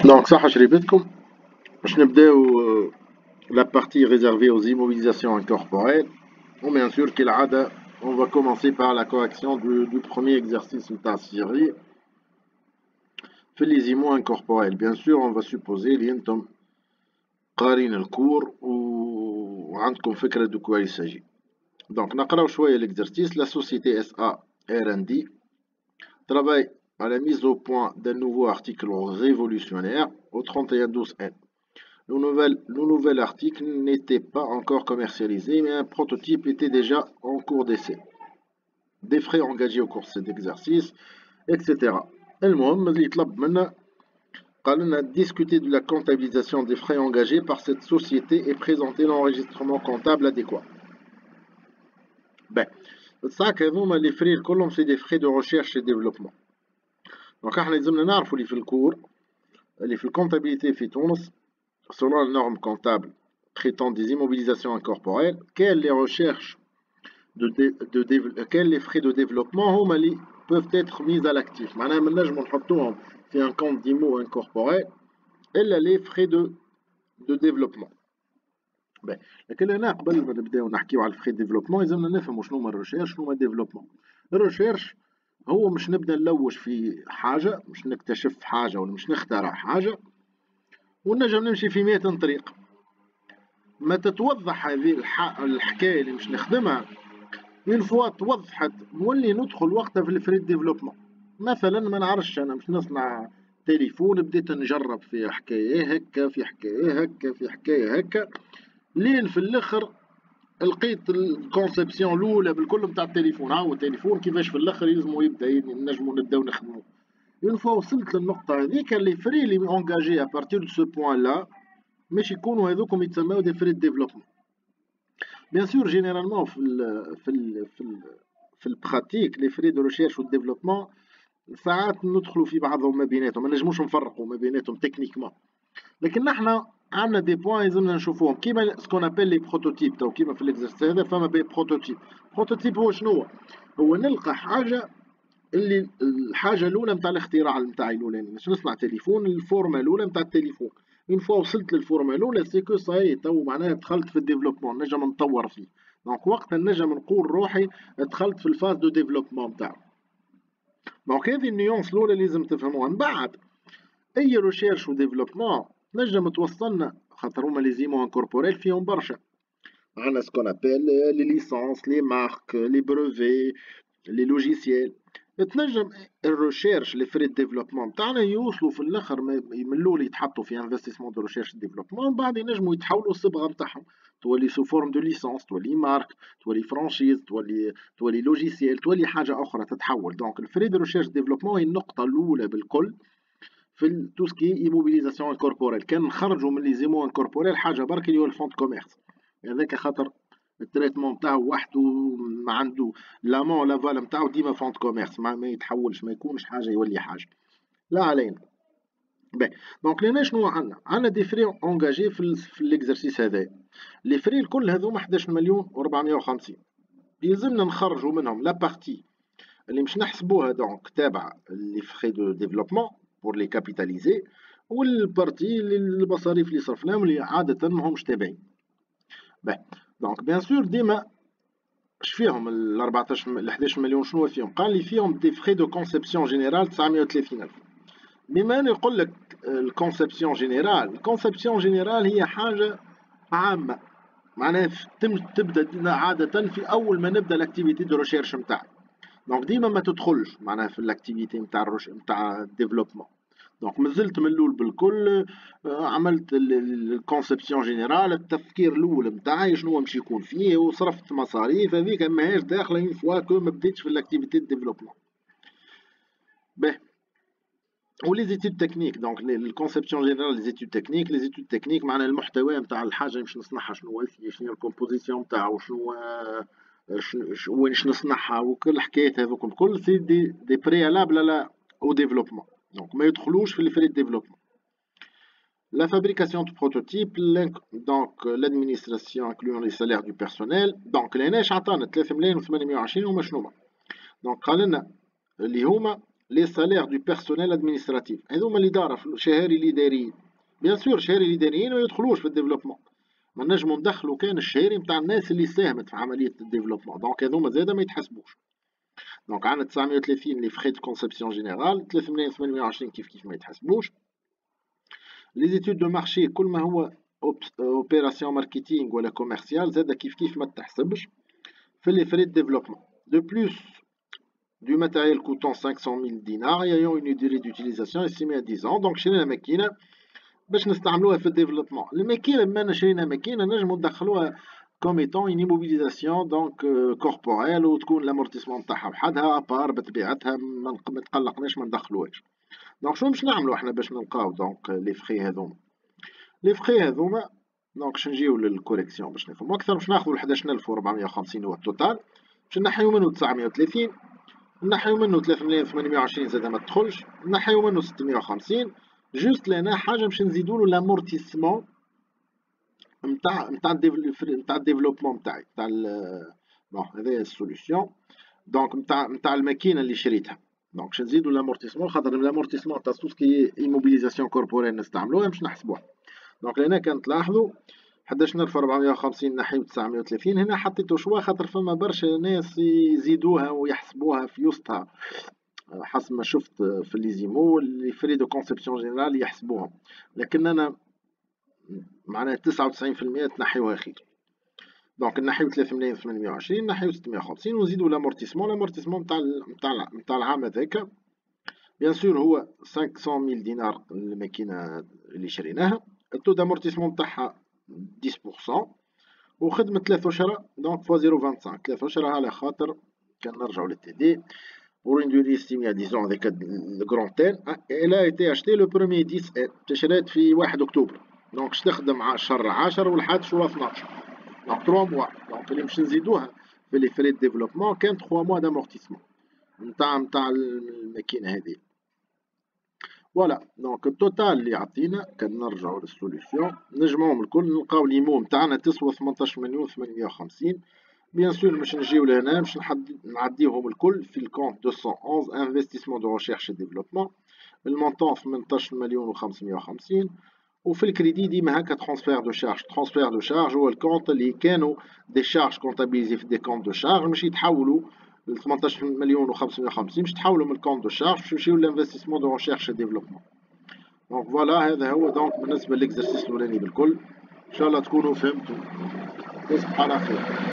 Donc, ça, Hachribatkum, je n'ai la partie réservée aux immobilisations incorporelles. Bon, bien sûr, on va commencer par la correction du premier exercice de ta série. Fait les immo incorporels. Bien sûr, on va supposer l'entom قارين الكور وعندكم فكرة de quoi il s'agit. Donc, نقراو شوية l'exercice. La société SA R&D travaille à la mise au point d'un nouveau article révolutionnaire au 3112N. Le nouvel article n'était pas encore commercialisé, mais un prototype était déjà en cours d'essai. Des frais engagés au cours de cet exercice, etc. المهم اللي يطلب منا قال لنا discuter de la comptabilisation des frais engagés par cette société et présenter l'enregistrement comptable adéquat. Ben, الصاك هذوما les frais كلهم c'est des frais de recherche et développement. Donc احنا لازمنا نعرفوا اللي في الكور اللي في الكونتابيليتي في تونس selon la norme comptable traitant des immobilisations incorporelles, quelles les recherches quels les frais de développement peuvent être mis à l'actif. معناها ما نجمو نحطوهم في un compte d'immo incorporel إلا les frais de développement. لكن هنا قبل ما نبداو نحكيو على الفري ديفلوبمون لازمنا نفهموا شنو هما الريشيرش شنو هما ديفلوبمون. الريشيرش هو مش نبدا نلوج في حاجة، مش نكتشف حاجة ولا مش نخترع حاجة ونجم نمشي في 100 طريق. ما تتوضح هذه الحكاية اللي مش نخدمها من فوا توضحت نولي ندخل وقتها في الفري ديفلوبمون. مثلا ما نعرفش انا مش نصنع تليفون بديت نجرب في حكاية هكا في حكاية هكا في حكاية هكا لين في الاخر لقيت الكونسيبسيون الاولى بالكل نتاع التليفون. هاو التليفون كيفاش في الاخر يلزمو يبدا نجمو نبداو نخدمو. اون فوا وصلت للنقطة هذيك اللي فري اللي اونجاجي ابارتير دو سو بوان لا مش يكونوا هذوكم يتسموا دي فري ديفلوبمون. بيان سور جينيرالمون في البراتيك لي فري دو ريشيرش و ديفلوبمون ساعات ندخلوا في بعضهم ما بيناتهم، ما نجموش نفرقوا ما بيناتهم تكنيكمون، لكن نحنا عندنا دي بوين لازمنا نشوفوهم كيما سكون ابل لي بروتوتيب. تو كيما في الاكزرسيس هذا فما بين بروتوتيب هو شنو هو نلقى حاجه اللي الحاجه الاولى نتاع الاختراع نتاعي الاولاني باش نصنع تليفون الفورمه الاولى نتاع التليفون. اون فوا وصلت للفورمه الاولى سيكو صاي تو معناها دخلت في الديفلوبمون نجم نطور فيه. دونك وقتها نجم نقول روحي دخلت في الفاز دو ديفلوبمون نتاعو. دونك هذه النيونس الاولى لازم تفهموها. من بعد اي ريشيرش و ديفلوبمون نجم توصلنا خاطر هما لي زيمو انكوربوريل فيهم برشا. عندنا سكون ابل لي ليسونس لي مارك لي بروفي لي لوجيسيال. تنجم الريشيرش لي فري ديفلوبمون تاعنا يوصلوا في الاخر من الاول يتحطوا في انفستيسمون دو ريشيرش ديفلوبمون بعد ينجموا يتحولوا الصبغه نتاعهم تولي سو فورم دو ليسونس تولي مارك تولي فرانشيز تولي لوجيسيال تولي حاجه اخرى تتحول. دونك الفري دو ريشيرش ديفلوبمون هي النقطه الاولى بالكل في تو سكي ايموبيليزاسيون انكوربوريل. كان نخرجوا من لي زيمو انكوربوريل حاجه برك اللي هو الفوند كوميرس هذاك خاطر التريتمون نتاعو وحده ما عنده لامون لافال نتاعو ديما فوند كوميرس ما يتحولش ما يكونش حاجه يولي حاجه لا علينا. باهي دونك لينا شنو عندنا دي فري اونجاجي في الاكزرسيس هذا. لي فري الكل هذوما 11 مليون و450 يلزمنا نخرجوا منهم لا بارتي اللي مش نحسبوها دونك تابع لي فري دو ديفلوبمون بور لي كابيتاليزي والبارتي المصاريف اللي صرفناهم اللي عاده ماهمش تابعين. باهي دونك بيان سور ديما اش فيهم ال 14 ال 11 مليون شنو فيهم؟ قال لي فيهم دي فري دو كونسيبسيون جينيرال 930,000. بما انه يقول لك الكونسيبسيون جينيرال هي حاجه عامه معناها تبدا عاده في اول ما نبدا الاكتيفيتي دو ريشيرش نتاعك. دونك ديما ما تدخلش معناها في الاكتيفيتي نتاع الديفلوبمون. دونك مازلت من الاول بالكل عملت الكونسيبسيون جينيرال التفكير الاول نتاعي شنو باش يكون فيه وصرفت مصاريف هذيك ماهيش داخله اون فوا كو ما بديتش في الاكتيفيتي ديفلوبمون. باهي ولي زيتود تكنيك دونك الكونسيبسيون جينيرال لي زيتود تكنيك معناها المحتوى نتاع الحاجه اللي باش نصنعها شنو هو شنو الكومبوزيسيون نتاعو شنو وينش نصنعها وكل الحكايات هذوك الكل سي دي بريالابل لا او ديفلوبمون. دونك ما يدخلوش في الفري ديفلوبمون. La fabrication de prototypes, donc l'administration incluant les salaires du personnel. Donc لهنا عطانا 3 ملايين و 820 هما شنو هما؟ دونك قال لنا اللي هما لي سالير دو بيرسونيل ادمينستراتيف، هذوما الإدارة في الشهاري الإداريين. بيان سور الشهاري الإداريين ما يدخلوش في الديفلوبمون، ما نجمو ندخلو كان الشهاري نتاع الناس اللي ساهمت في عملية الديفلوبمون، دونك هذوما زادا ما يتحسبوش. دونك عندنا 930 لي فخي دو كونسيبسيون جينيرال، 328 كيف ما يتحسبوش. لي زيتود دو مارشي كل ما هو اوبيراسيون ماركتينغ ولا كوميرسيال زادا كيف ما تحسبش في لي فري دو ديفلوبمون. دو بلوس du matériel coûtant 500 000 dinars et ayant une durée d'utilisation estimée à 10 ans. Donc شرينا ماكينة باش نستعملوها في الديفلوبمون. الماكينة بما أن شرينا ماكينة نجمو ندخلوها كوم ايتون اون ايموبيليزاسيون دونك كوربوريل وتكون لامورتيسمون تاعها وحدها ابار بطبيعتها ما تقلقناش ما ندخلوهاش. دونك شنو باش نعملو احنا باش نلقاو دونك لي فخي هذوما؟ لي فخي هذوما دونك باش نجيو للكوريكسيون باش نفهمو أكثر. باش ناخذو 11450 هو التوتال، باش نحيو منو 930، نحيو منو 3,820 زادا ما تدخلش، نحيو منو 650. جوست لهنا حاجه باش نزيدولو لامورتيسمون نتاع الديفلوبمون نتاعي نتاع بون هذايا السوليسيون دونك نتاع الماكينه اللي شريتها. دونك باش نزيدو لامورتيسمون خاطر لامورتيسمون تاع سوسكي ايموبيليزاسيون كوربوريل نستعملوها باش نحسبوها. دونك لهنا كان تلاحظوا 11450 نحيو 930. هنا حطيتو شوا خاطر فما برشا ناس يزيدوها ويحسبوها في وسطها حسب ما شفت في ليزيمو لي فري دو كونسيبسيون جينيرال يحسبوهم، لكن انا معناها 99% تنحيوها خير. دونك نحيو 3,820 نحيو 650 ونزيدو لامورتيسمون نتاع العام هذاك. بيان سور هو 500,000 دينار الماكينة اللي شريناها، التو دامورتيسمون تاعها 10% وخدمة 3 أشهر دونك فوا 0.25. 3 أشهر على خاطر كان نرجعو للتي دي pour une durée estimée à 10 ans avec le grand N. Elle a été achetée le 1er 10 تشريت في 1 أكتوبر، دونك تخدم على شهر 10 ولحد شهر 12 دونك 3 موا. دونك اللي باش نزيدوها في لي فري ديفلوبمون كان 3 موا دامورتيسمون نتاع الماكينة هذه. فوالا دونك التوتال اللي عطينا كان نرجعو للسوليسيون نجمعهم الكل نلقاو ليمو نتاعنا تسوى 18,850,000. بيان سور باش نجيو لهنا باش نعديوهم الكل في الكونت 211 انفستيسمون دو ريشيرش ديفلوبمون المونطون 18,550,000. وفي الكريدي ديما هكا ترونسفير دو شارج. ترونسفير دو شارج هو الكونت اللي كانوا دي شارج كونتابيليزي في دي كونت دو شارج باش يتحولوا ل 18,550,000 باش تحولوا من الكونت دو شارج باش يمشيو لانفستيسمون دو ريشيرش ديفلوبمون. دونك فوالا هذا هو دونك بالنسبه للاكزرسيس الاولاني بالكل. ان شاء الله تكونوا فهمتوا. تصبحوا على خير.